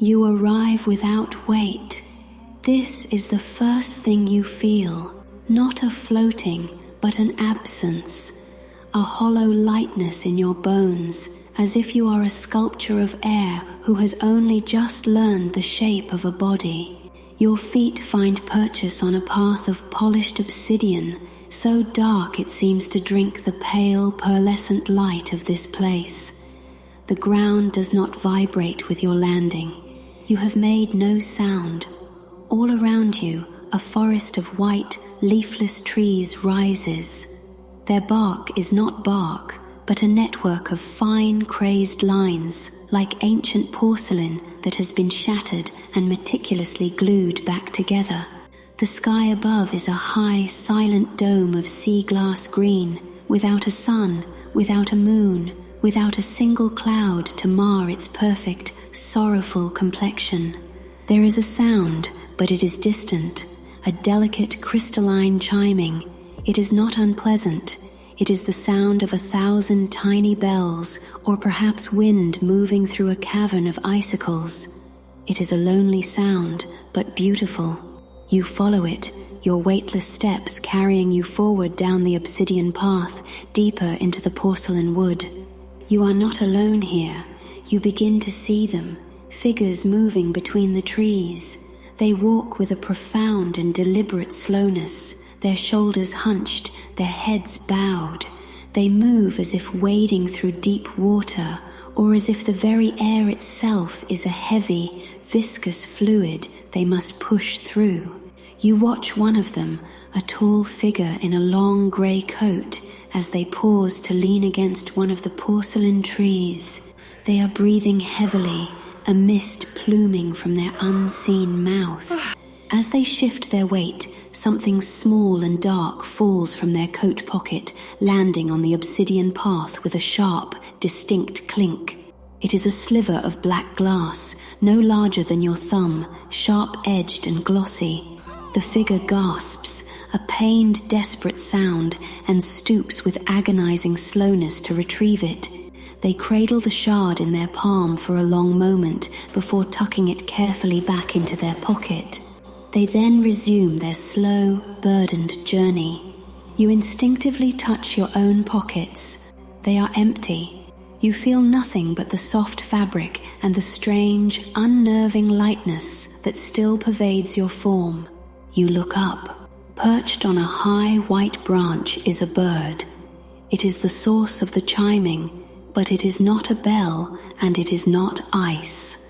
You arrive without weight. This is the first thing you feel, not a floating, but an absence, a hollow lightness in your bones, as if you are a sculpture of air who has only just learned the shape of a body. Your feet find purchase on a path of polished obsidian, so dark it seems to drink the pale, pearlescent light of this place. The ground does not vibrate with your landing. You have made no sound. All around you, a forest of white, leafless trees rises. Their bark is not bark, but a network of fine, crazed lines, like ancient porcelain that has been shattered and meticulously glued back together. The sky above is a high, silent dome of sea glass green, without a sun, without a moon, without a single cloud to mar its perfect, sorrowful complexion. There is a sound, but it is distant, a delicate crystalline chiming. It is not unpleasant. It is the sound of 1,000 tiny bells, or perhaps wind moving through a cavern of icicles. It is a lonely sound, but beautiful. You follow it, your weightless steps carrying you forward down the obsidian path, deeper into the porcelain wood. You are not alone here. You begin to see them, figures moving between the trees. They walk with a profound and deliberate slowness, their shoulders hunched, their heads bowed. They move as if wading through deep water, or as if the very air itself is a heavy, viscous fluid they must push through. You watch one of them, a tall figure in a long grey coat, as they pause to lean against one of the porcelain trees. They are breathing heavily, a mist pluming from their unseen mouth. As they shift their weight, something small and dark falls from their coat pocket, landing on the obsidian path with a sharp, distinct clink. It is a sliver of black glass, no larger than your thumb, sharp-edged and glossy. The figure gasps, a pained, desperate sound, and stoops with agonizing slowness to retrieve it. They cradle the shard in their palm for a long moment before tucking it carefully back into their pocket. They then resume their slow, burdened journey. You instinctively touch your own pockets. They are empty. You feel nothing but the soft fabric and the strange, unnerving lightness that still pervades your form. You look up. Perched on a high white branch is a bird. It is the source of the chiming, but it is not a bell and it is not ice.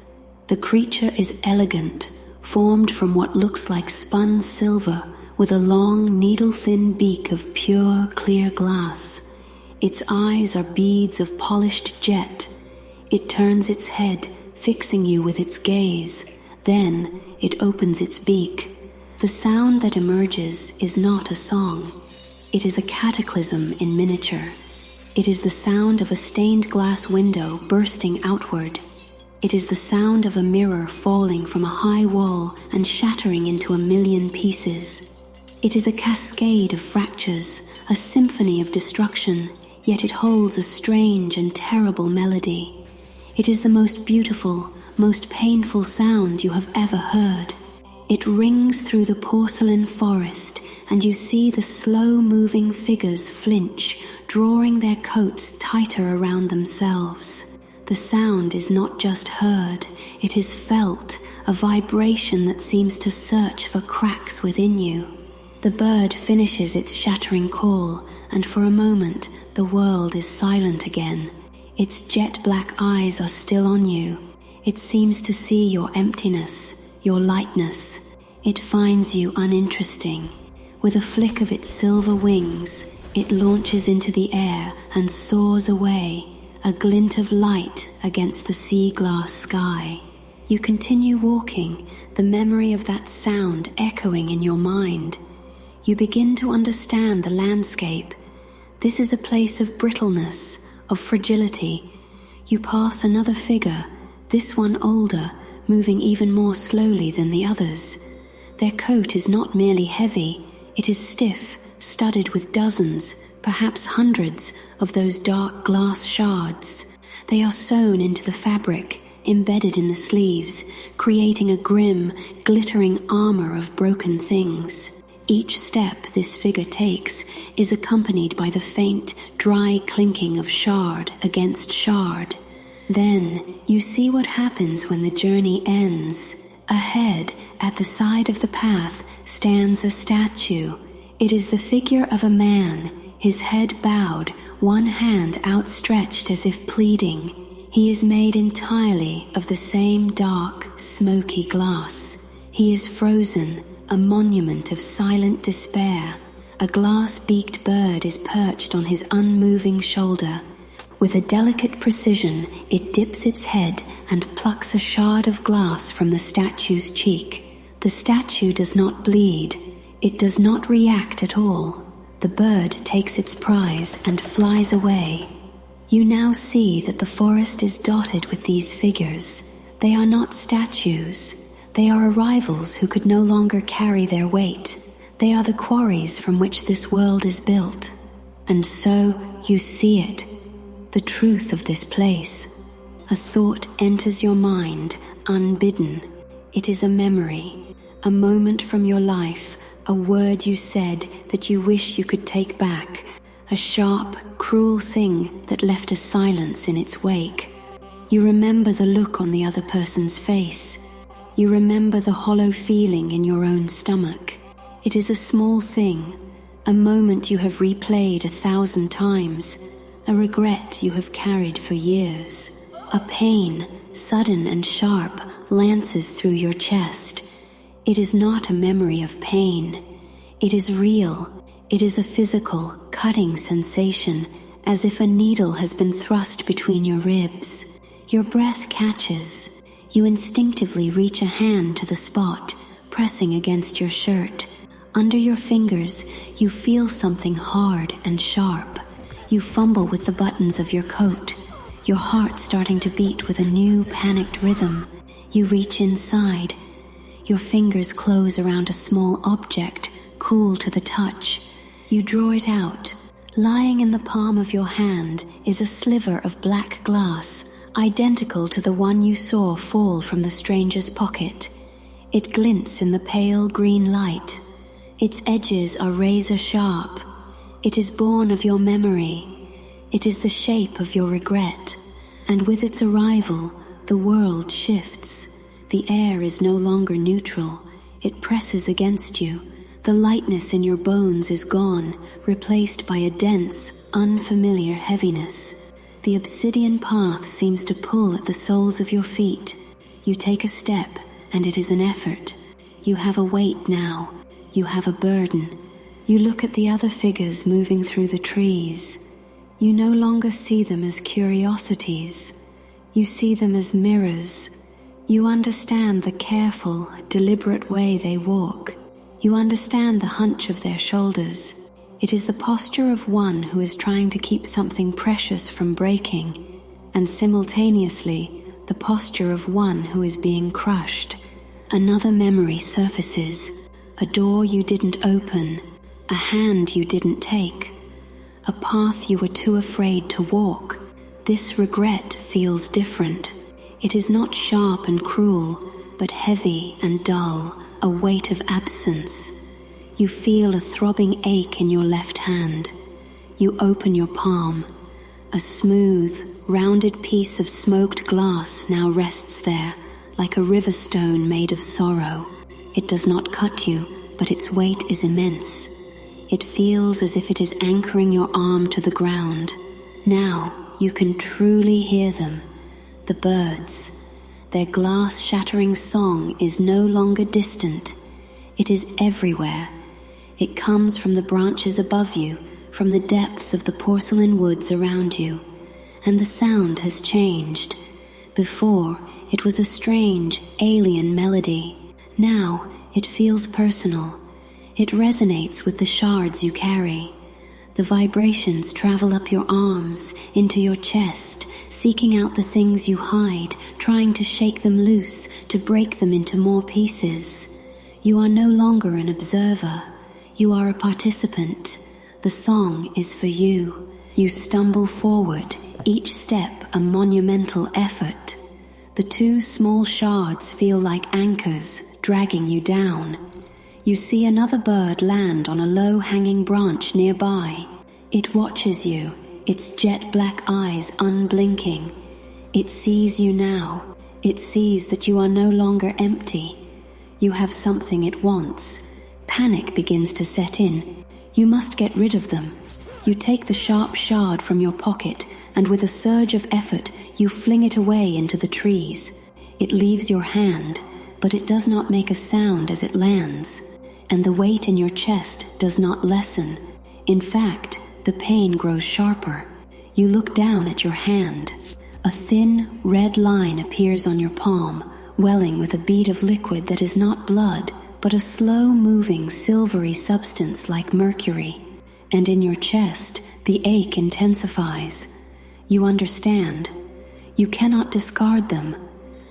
The creature is elegant, formed from what looks like spun silver, with a long, needle-thin beak of pure, clear glass. Its eyes are beads of polished jet. It turns its head, fixing you with its gaze. Then it opens its beak. The sound that emerges is not a song. It is a cataclysm in miniature. It is the sound of a stained glass window bursting outward. It is the sound of a mirror falling from a high wall and shattering into a million pieces. It is a cascade of fractures, a symphony of destruction, yet it holds a strange and terrible melody. It is the most beautiful, most painful sound you have ever heard. It rings through the porcelain forest, and you see the slow-moving figures flinch, drawing their coats tighter around themselves. The sound is not just heard, it is felt, a vibration that seems to search for cracks within you. The bird finishes its shattering call, and for a moment the world is silent again. Its jet-black eyes are still on you. It seems to see your emptiness, your lightness. It finds you uninteresting. With a flick of its silver wings, it launches into the air and soars away, a glint of light against the sea glass sky. You continue walking, the memory of that sound echoing in your mind. You begin to understand the landscape. This is a place of brittleness, of fragility. You pass another figure, this one older, moving even more slowly than the others. Their coat is not merely heavy, it is stiff, studded with dozens, perhaps hundreds, of those dark glass shards. They are sewn into the fabric, embedded in the sleeves, creating a grim, glittering armor of broken things. Each step this figure takes is accompanied by the faint, dry clinking of shard against shard. Then you see what happens when the journey ends. Ahead, at the side of the path, stands a statue. It is the figure of a man, his head bowed, one hand outstretched as if pleading. He is made entirely of the same dark, smoky glass. He is frozen, a monument of silent despair. A glass-beaked bird is perched on his unmoving shoulder. With a delicate precision, it dips its head and plucks a shard of glass from the statue's cheek. The statue does not bleed. It does not react at all. The bird takes its prize and flies away. You now see that the forest is dotted with these figures. They are not statues. They are arrivals who could no longer carry their weight. They are the quarries from which this world is built. And so you see it, the truth of this place. A thought enters your mind, unbidden. It is a memory, a moment from your life, a word you said that you wish you could take back, a sharp, cruel thing that left a silence in its wake. You remember the look on the other person's face. You remember the hollow feeling in your own stomach. It is a small thing, a moment you have replayed 1,000 times, a regret you have carried for years. A pain, sudden and sharp, lances through your chest. It is not a memory of pain. It is real. It is a physical, cutting sensation, as if a needle has been thrust between your ribs. Your breath catches. You instinctively reach a hand to the spot, pressing against your shirt. Under your fingers, you feel something hard and sharp. You fumble with the buttons of your coat, your heart starting to beat with a new, panicked rhythm. You reach inside. Your fingers close around a small object, cool to the touch. You draw it out. Lying in the palm of your hand is a sliver of black glass, identical to the one you saw fall from the stranger's pocket. It glints in the pale green light. Its edges are razor sharp. It is born of your memory. It is the shape of your regret. And with its arrival, the world shifts. The air is no longer neutral. It presses against you. The lightness in your bones is gone, replaced by a dense, unfamiliar heaviness. The obsidian path seems to pull at the soles of your feet. You take a step, and it is an effort. You have a weight now. You have a burden. You look at the other figures moving through the trees. You no longer see them as curiosities. You see them as mirrors. You understand the careful, deliberate way they walk. You understand the hunch of their shoulders. It is the posture of one who is trying to keep something precious from breaking, and simultaneously the posture of one who is being crushed. Another memory surfaces, a door you didn't open, a hand you didn't take, a path you were too afraid to walk. This regret feels different. It is not sharp and cruel, but heavy and dull, a weight of absence. You feel a throbbing ache in your left hand. You open your palm. A smooth, rounded piece of smoked glass now rests there, like a river stone made of sorrow. It does not cut you, but its weight is immense. It feels as if it is anchoring your arm to the ground. Now you can truly hear them, the birds. Their glass-shattering song is no longer distant. It is everywhere. It comes from the branches above you, from the depths of the porcelain woods around you. And the sound has changed. Before, it was a strange, alien melody. Now, it feels personal. It resonates with the shards you carry. The vibrations travel up your arms, into your chest, seeking out the things you hide, trying to shake them loose, to break them into more pieces. You are no longer an observer. You are a participant. The song is for you. You stumble forward, each step a monumental effort. The two small shards feel like anchors, dragging you down. You see another bird land on a low-hanging branch nearby. It watches you, its jet-black eyes unblinking. It sees you now. It sees that you are no longer empty. You have something it wants. Panic begins to set in. You must get rid of them. You take the sharp shard from your pocket, and with a surge of effort, you fling it away into the trees. It leaves your hand, but it does not make a sound as it lands, and the weight in your chest does not lessen. In fact, the pain grows sharper. You look down at your hand. A thin, red line appears on your palm, welling with a bead of liquid that is not blood, but a slow-moving silvery substance like mercury. And in your chest, the ache intensifies. You understand. You cannot discard them.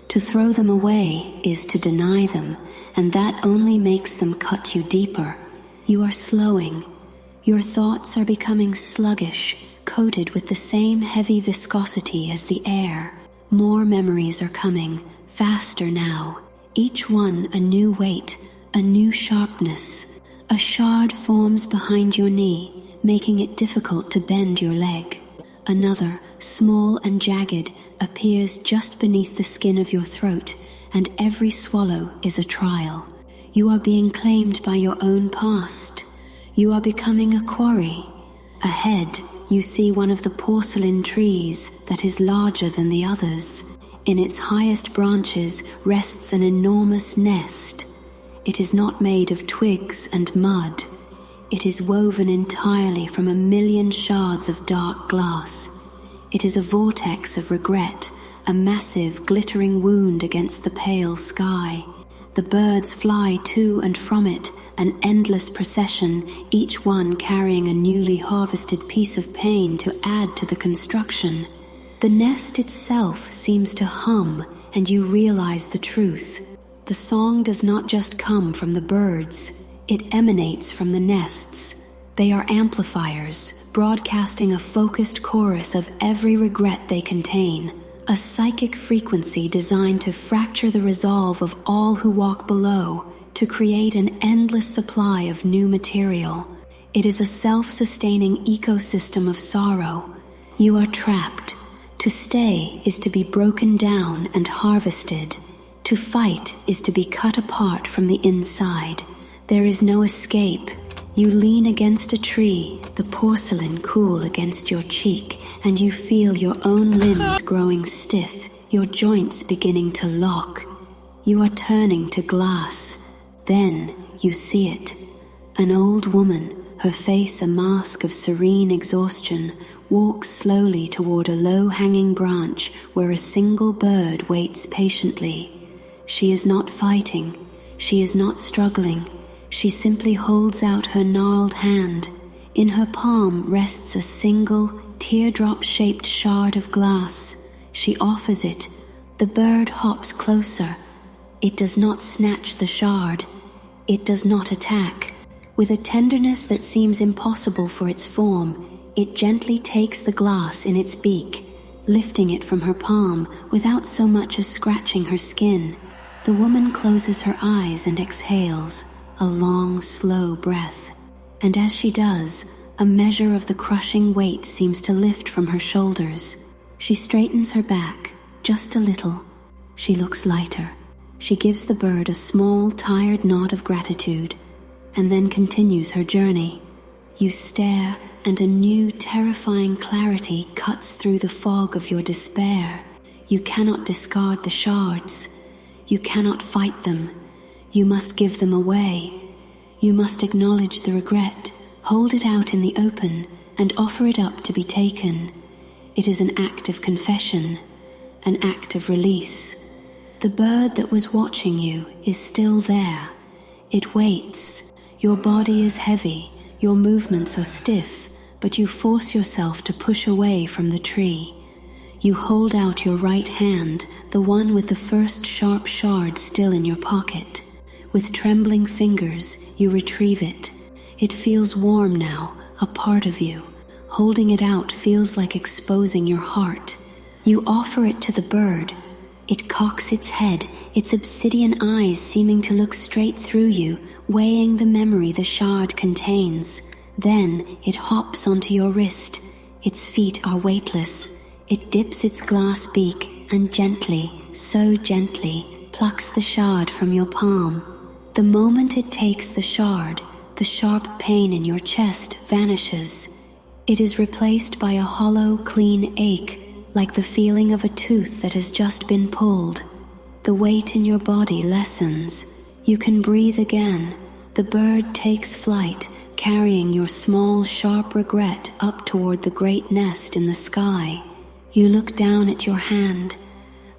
To throw them away is to deny them, and that only makes them cut you deeper. You are slowing. Your thoughts are becoming sluggish, coated with the same heavy viscosity as the air. More memories are coming, faster now. Each one a new weight, a new sharpness. A shard forms behind your knee, making it difficult to bend your leg. Another, small and jagged, appears just beneath the skin of your throat, and every swallow is a trial. You are being claimed by your own past. You are becoming a quarry. Ahead, you see one of the porcelain trees that is larger than the others. In its highest branches rests an enormous nest. It is not made of twigs and mud. It is woven entirely from 1,000,000 shards of dark glass. It is a vortex of regret, a massive, glittering wound against the pale sky. The birds fly to and from it, an endless procession, each one carrying a newly harvested piece of pain to add to the construction. The nest itself seems to hum, and you realize the truth. The song does not just come from the birds, it emanates from the nests. They are amplifiers, broadcasting a focused chorus of every regret they contain, a psychic frequency designed to fracture the resolve of all who walk below, to create an endless supply of new material. It is a self-sustaining ecosystem of sorrow. You are trapped. To stay is to be broken down and harvested. To fight is to be cut apart from the inside. There is no escape. You lean against a tree, the porcelain cool against your cheek, and you feel your own limbs growing stiff, your joints beginning to lock. You are turning to glass. Then you see it. An old woman, her face a mask of serene exhaustion, walks slowly toward a low-hanging branch where a single bird waits patiently. She is not fighting. She is not struggling. She simply holds out her gnarled hand. In her palm rests a single, teardrop-shaped shard of glass. She offers it. The bird hops closer. It does not snatch the shard. It does not attack. With a tenderness that seems impossible for its form, it gently takes the glass in its beak, lifting it from her palm without so much as scratching her skin. The woman closes her eyes and exhales, a long, slow breath. And as she does, a measure of the crushing weight seems to lift from her shoulders. She straightens her back, just a little. She looks lighter. She gives the bird a small, tired nod of gratitude, and then continues her journey. You stare, and a new, terrifying clarity cuts through the fog of your despair. You cannot discard the shards. You cannot fight them. You must give them away. You must acknowledge the regret, hold it out in the open, and offer it up to be taken. It is an act of confession, an act of release. The bird that was watching you is still there. It waits. Your body is heavy, your movements are stiff, but you force yourself to push away from the tree. You hold out your right hand, the one with the first sharp shard still in your pocket. With trembling fingers, you retrieve it. It feels warm now, a part of you. Holding it out feels like exposing your heart. You offer it to the bird. It cocks its head, its obsidian eyes seeming to look straight through you, weighing the memory the shard contains. Then it hops onto your wrist. Its feet are weightless. It dips its glass beak and gently, so gently, plucks the shard from your palm. The moment it takes the shard, the sharp pain in your chest vanishes. It is replaced by a hollow, clean ache, like the feeling of a tooth that has just been pulled. The weight in your body lessens. You can breathe again. The bird takes flight, carrying your small, sharp regret up toward the great nest in the sky. You look down at your hand.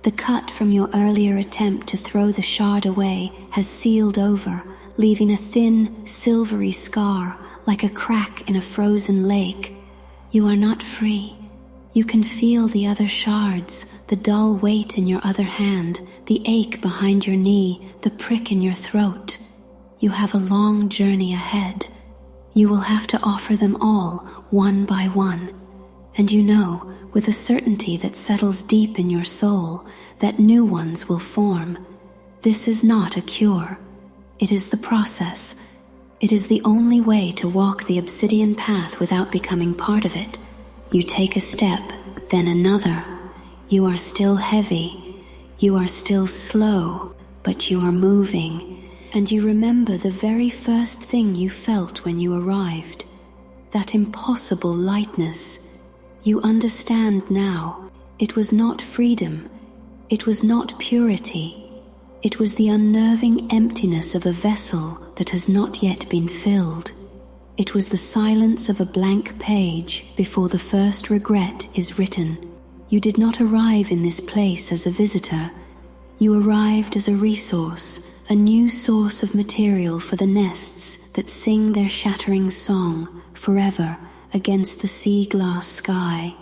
The cut from your earlier attempt to throw the shard away has sealed over, leaving a thin, silvery scar like a crack in a frozen lake. You are not free. You can feel the other shards, the dull weight in your other hand, the ache behind your knee, the prick in your throat. You have a long journey ahead. You will have to offer them all, one by one. And you know, with a certainty that settles deep in your soul, that new ones will form. This is not a cure. It is the process. It is the only way to walk the obsidian path without becoming part of it. You take a step, then another. You are still heavy. You are still slow, but you are moving. And you remember the very first thing you felt when you arrived. That impossible lightness. You understand now. It was not freedom. It was not purity. It was the unnerving emptiness of a vessel that has not yet been filled. It was the silence of a blank page before the first regret is written. You did not arrive in this place as a visitor. You arrived as a resource, a new source of material for the nests that sing their shattering song forever against the sea glass sky.